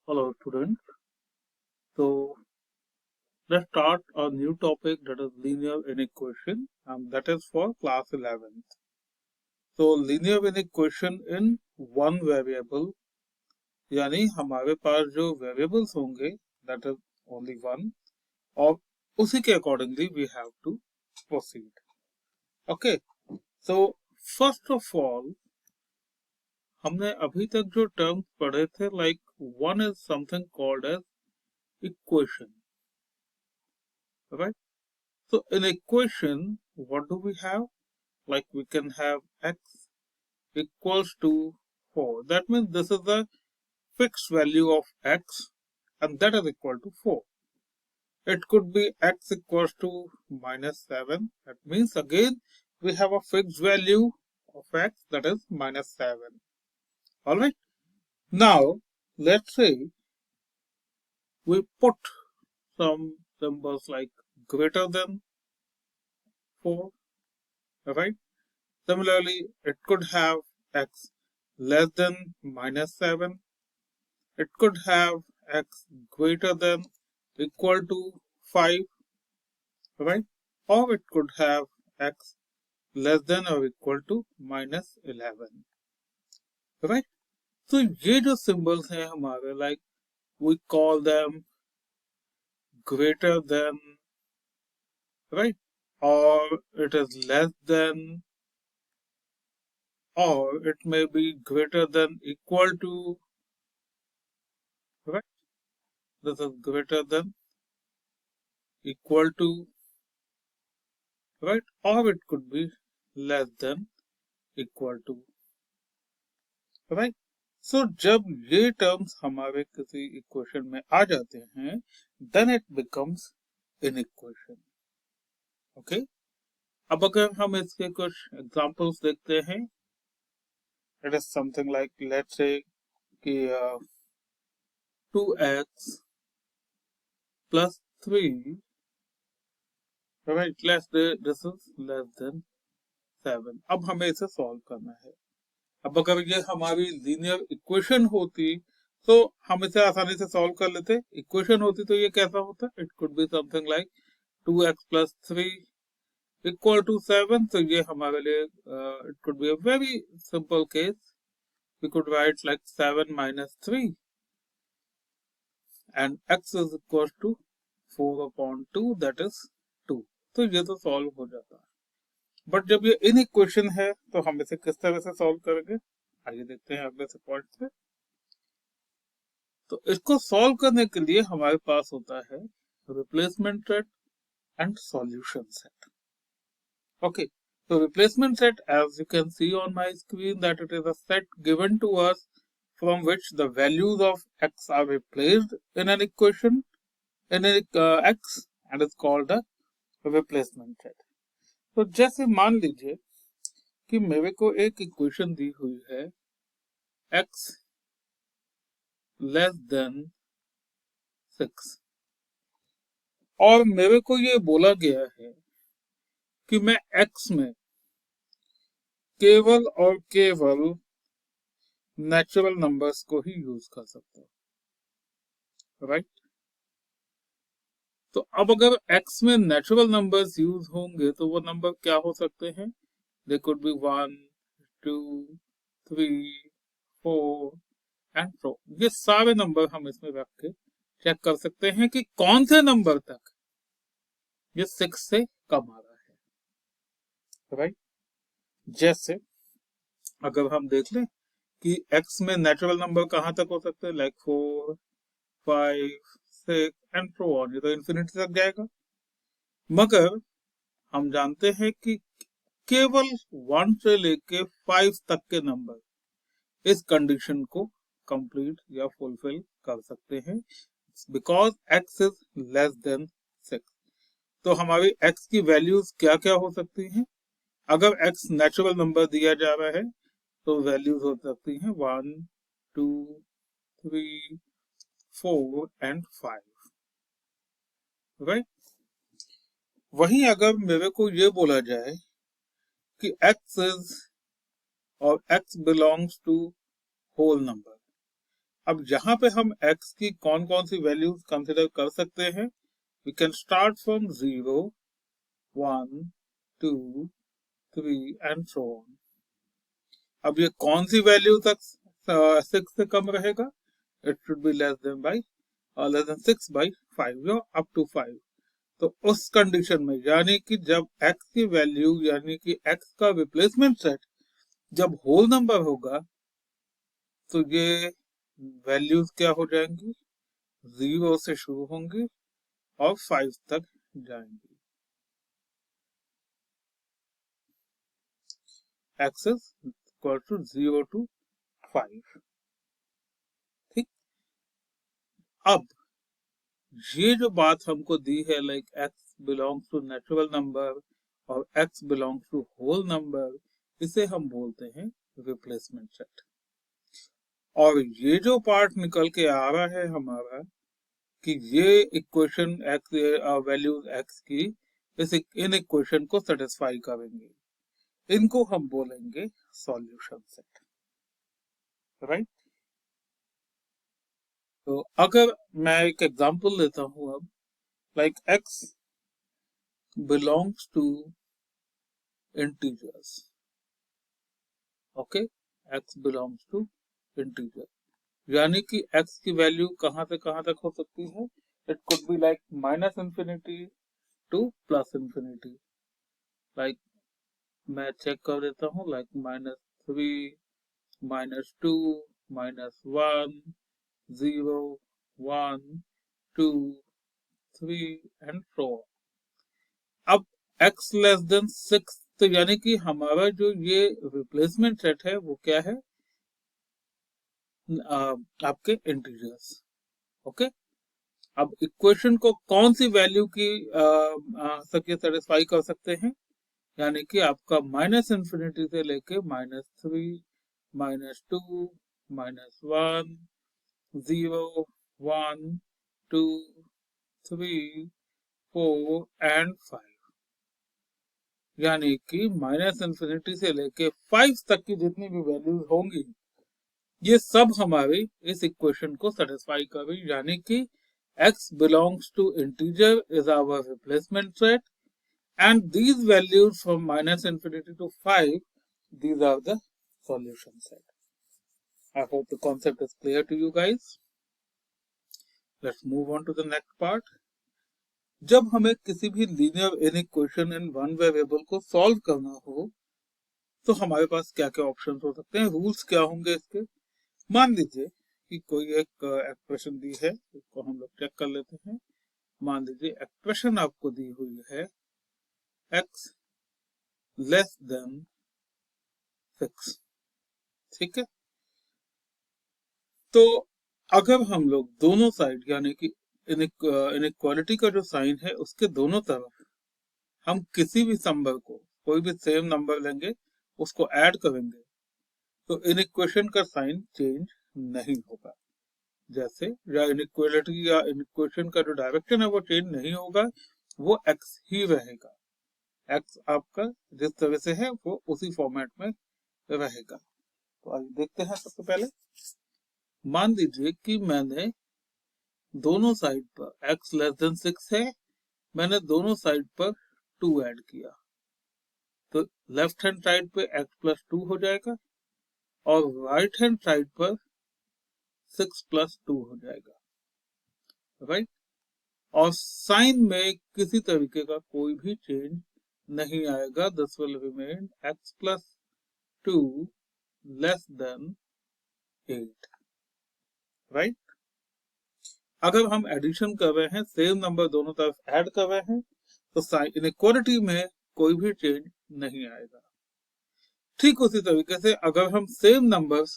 Hello students. So let's start a new topic, that is linear inequation, and that is for class 11th. So linear inequation in one variable, यानी हमारे पास जो variables होंगे that is only one, और उसी के accordingly we have to proceed. Okay. So first of all हमने अभी तक जो terms पढ़े थे, like one is something called as equation, right? So in equation, what do we have? Like we can have x equals to 4. That means this is the fixed value of x and that is equal to 4. It could be x equals to minus 7. That means again we have a fixed value of x, that is minus 7. Alright. Now let's say we put some numbers like greater than 4. Right. Similarly, it could have x less than minus 7. It could have x greater than equal to 5, right? Or it could have x less than or equal to minus 11, right? So ये जो symbols हैं हमारे, like we call them greater than, right? Or it is less than, or it may be greater than equal to, right? This is greater than equal to, right? Or it could be less than equal to, right? So जब ये terms हमारे किसी equation में आ जाते हैं, then it becomes an equation. Okay? अब अगर हम इसके कुछ examples देखते हैं, it is something like, let's say कि 2x plus 3, right? Let's say this is less than 7. अब हमें इसे solve करना है. अब अगर ये हमारी लीनियर इक्वेशन होती तो हम इसे आसानी से सॉल्व कर लेते. इक्वेशन होती तो ये कैसा होता? It could be something like 2x plus 3 equal to 7. तो ये हमारे लिए it could be a very simple case. We could write like 7 minus 3 and x is equal to 4 upon 2, that is 2. तो ये तो सॉल्व हो जाता है. बट जब ये इन इक्वेशन है तो हम इसे किस तरह से सॉल्व करेंगे, आइए देखते हैं अगले से पॉइंट पे. तो इसको सॉल्व करने के लिए हमारे पास होता है replacement set and solution set. Okay, so replacement set, as you can see on my screen, that it is a set given to us from which the values of x are replaced in an equation in x and is called a replacement set. तो जैसे मान लीजिए कि मेरे को एक equation दी हुई है x less than 6 और मेरे को ये बोला गया है कि मैं x में केवल और केवल नेचुरल नंबर्स को ही यूज कर सकता हूं, राइट? तो अब अगर x में नेचुरल नंबर्स यूज होंगे तो वो नंबर क्या हो सकते हैं? They could be 1, 2, 3, 4 and so. ये सारे नंबर हम इसमें रख के चेक कर सकते हैं कि कौन से नंबर तक ये 6 से कम आ रहा है, राइट? जैसे अगर हम देख लें कि x में नेचुरल नंबर कहां तक हो सकते हैं, लाइक 4, 5, 6 एंड सो ऑन. ये तो इन्फिनिटी तक जाएगा. मगर हम जानते हैं कि केवल 1 से लेके 5 तक के नंबर इस कंडीशन को कंप्लीट या फुलफिल कर सकते हैं, because x is less than 6. तो हमारी x की वैल्यूज क्या क्या हो सकती हैं? अगर x नेचुरल नंबर दिया जा रहा है तो वैल्यूज हो सकती हैं 1, 2, 3, 4 एंड 5, राइट? वहीं अगर मेरे को ये बोला जाए कि x is or x belongs to whole number, अब यहाँ पे हम x की कौन कौन सी वैल्यूज कंसिडर कर सकते हैं? We can start from 0, 1, 2, 3 and so on. अब ये कौन सी वैल्यू तक 6 से कम रहेगा? It should be less than 6 by 5 या अप टू 5। तो उस कंडीशन में यानी कि जब x की वैल्यू यानी कि x का रिप्लेसमेंट सेट जब होल नंबर होगा तो ये वैल्यूज क्या हो जाएंगी? 0 से शुरू होंगी और 5 तक जाएंगी। x is equal to 0 to 5। ठीक, अब ये जो बात हमको दी है like x belongs to natural number और x belongs to whole number, इसे हम बोलते हैं रिप्लेसमेंट सेट। और ये जो पार्ट निकल के आ रहा है हमारा कि ये इक्वेशन x वैल्यूज x की इन इक्वेशन को सेटिस्फाई करेंगे, इनको हम बोलेंगे सॉल्यूशन सेट, राइट। तो अगर मैं एक एग्जांपल लेता हूं अब, like x belongs to integers, okay, x belongs to integer, यानी कि x की वैल्यू कहां से कहां तक हो सकती है? It could be like -infinity to +infinity. Like मैं चेक कर देता हूँ, लाइक -3, -2, -1, 0, 1, 2, 3 एंड सो ऑन। अब x लेस देन 6, तो यानी कि हमारा जो ये रिप्लेसमेंट सेट है वो क्या है? आपके इंटीजर्स, ओके। अब इक्वेशन को कौन सी वैल्यू की सके सेटिस्फाई कर सकते हैं? यानी कि आपका -इंफिनिटी से लेके -3, -2, -1, 0, 1, 2, 3, 4 एंड 5, यानी कि -इंफिनिटी से लेके 5 तक की जितनी भी वैल्यूज होंगी ये सब हमारी इस इक्वेशन को सेटिस्फाई करेगी, यानी कि x belongs to integer is our replacement set and these values from -infinity to 5, these are the solution set. I hope the concept is clear to you guys. Let's move on to the next part. जब हमें किसी भी linear inequation in one variable को solve करना हो तो हमारे पास क्या क्या ऑप्शन हो सकते हैं, रूल्स क्या होंगे इसके? मान लीजिए कि कोई एक एक्सप्रेशन दी है, इसको हम लोग चेक कर लेते हैं। मान लीजिए एक्सप्रेशन आपको दी हुई है x लेस देन 6, ठीक है। तो अगर हम लोग दोनों साइड यानी कि इनइक्वालिटी का जो साइन है उसके दोनों तरफ हम किसी भी नंबर को, कोई भी सेम नंबर लेंगे, उसको ऐड करेंगे तो इनइक्वेशन का साइन चेंज नहीं होगा। जैसे या इनइक्वालिटी या इनइक्वेशन का जो डायरेक्शन है वो चेंज नहीं होगा, वो x ही रहेगा। x आपका जिस तरह से है वो उसी फॉर्मेट में रहेगा। तो आइए देखते हैं। सबसे पहले मान लीजिए कि मैंने दोनों साइड पर x लेस देन 6 है, मैंने दोनों साइड पर 2 ऐड किया तो लेफ्ट हैंड साइड पे x प्लस 2 हो जाएगा और राइट हैंड साइड पर 6 प्लस 2 हो जाएगा, राइट। और साइन में किसी तरीके का कोई भी चेंज नहीं आएगा। This will remain x plus 2 less than 8, right. अगर हम एडिशन कर रहे हैं, सेम नंबर दोनों तरफ ऐड कर रहे हैं, तो साइन इनइक्वालिटी में कोई भी चेंज नहीं आएगा। ठीक उसी तरीके से अगर हम सेम नंबर्स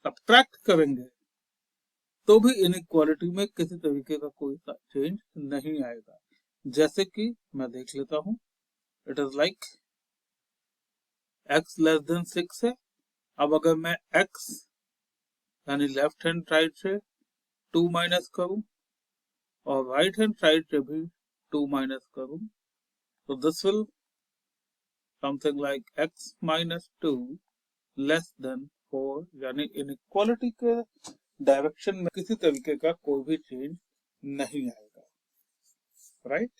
सब्ट्रैक्ट करेंगे तो भी इनइक्वालिटी में किसी तरीके का कोई चेंज नहीं आएगा। जैसे कि मैं देख लेता हूं, it is like x less than 6 है। अब अगर मैं x यानी लेफ्ट हैंड साइड से 2 माइनस करूं और राइट हैंड साइड से भी 2 माइनस करूं तो this will something like x minus 2 less than 4, यानी इनइक्वालिटी के डायरेक्शन में किसी तरीके का कोई भी चेंज नहीं आएगा, राइट।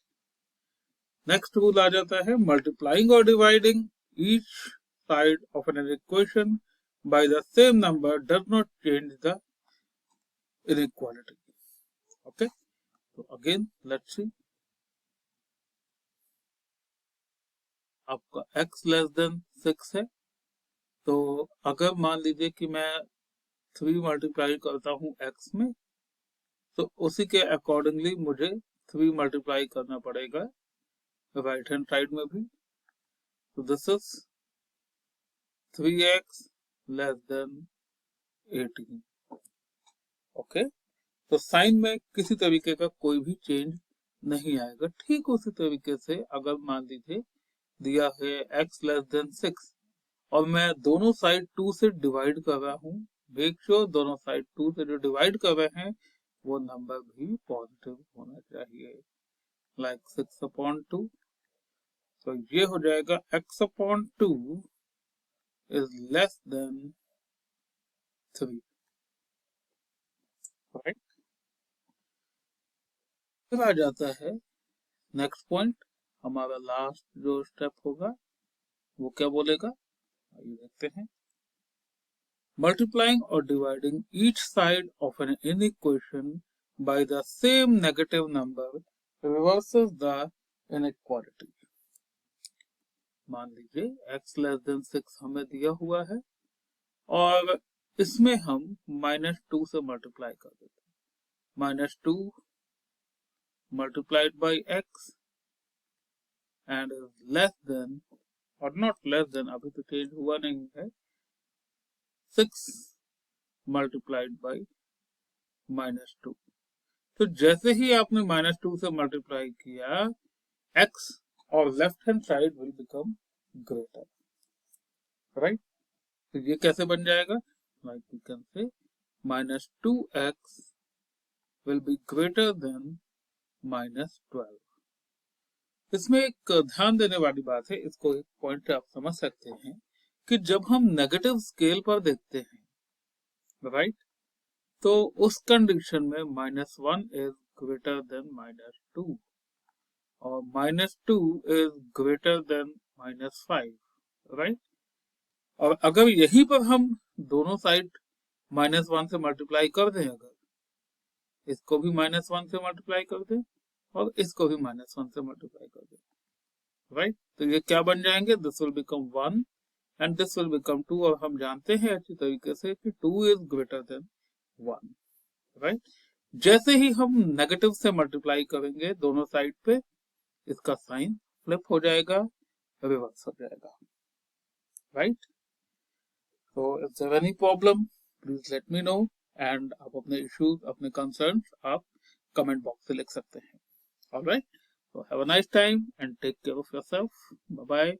नेक्स्ट रूल आ जाता है मल्टीप्लाइंग और dividing each side of an equation by the same number does not change the inequality. Okay, तो अगेन लेट्स सी, आपका x लेस देन 6 है, तो अगर मान लीजिए कि मैं 3 मल्टीप्लाई करता हूँ x में, तो उसी के अकॉर्डिंगली मुझे 3 मल्टीप्लाई करना पड़ेगा राइट हैंड साइड में भी। तो this is 3x less than 18। Okay, तो साइन में किसी तरीके का कोई भी चेंज नहीं आएगा। ठीक उसी तरीके से अगर मान लीजिए दिया है x लेस देन 6 और मैं दोनों साइड 2 से डिवाइड कर रहा हूँ, मेक श्योर दोनों साइड 2 से जो डिवाइड कर रहे हैं वो नंबर भी पॉजिटिव होना चाहिए, लाइक 6/2। तो ये हो जाएगा x/2 is less than 3, right. फिर आ जाता है नेक्स्ट पॉइंट, हमारा लास्ट जो स्टेप होगा वो क्या बोलेगा, आइए देखते हैं। मल्टीप्लाइंग और dividing each side of an inequation by the same negative number reverses the inequality. मान लीजिए x लेस देन 6 हमें दिया हुआ है और इसमें हम -2 से मल्टीप्लाई कर देते हैं। -2 multiplied by x and is less than और not less than, अभी तो चेंज हुआ नहीं है, 6 multiplied by -2। तो जैसे ही आपने -2 से मल्टीप्लाई किया, x और left hand side will become greater, right. तो ये कैसे बन जाएगा, like we can say -2x will be greater than -12। इसमें एक ध्यान देने वाली बात है, इसको एक पॉइंट आप समझ सकते हैं कि जब हम नेगेटिव स्केल पर देखते हैं, राइट, तो उस कंडीशन में -1 इज ग्रेटर देन -2 और -2 इज ग्रेटर देन -5, राइट। और अगर यहीं पर हम दोनों साइड -1 से मल्टीप्लाई कर दें, अगर इसको भी -1 से मल्टीप्लाई कर दें और इसको भी -1 से मल्टीप्लाई कर दें, राइट, तो ये क्या बन जाएंगे, this will become 1 and this will become 2। और हम जानते हैं अच्छी तरीके से कि 2 इज ग्रेटर देन 1, राइट। जैसे ही हम नेगेटिव से मल्टीप्लाई करेंगे दोनों साइड पे, इसका साइन फ्लिप हो जाएगा, रिवर्स हो जाएगा, राइट। तो if there any problem please let me know, and आप अपने इश्यूज, अपने कंसर्न्स आप कमेंट बॉक्स से लिख सकते हैं। Alright, so have a nice time and take care of yourself. Bye bye.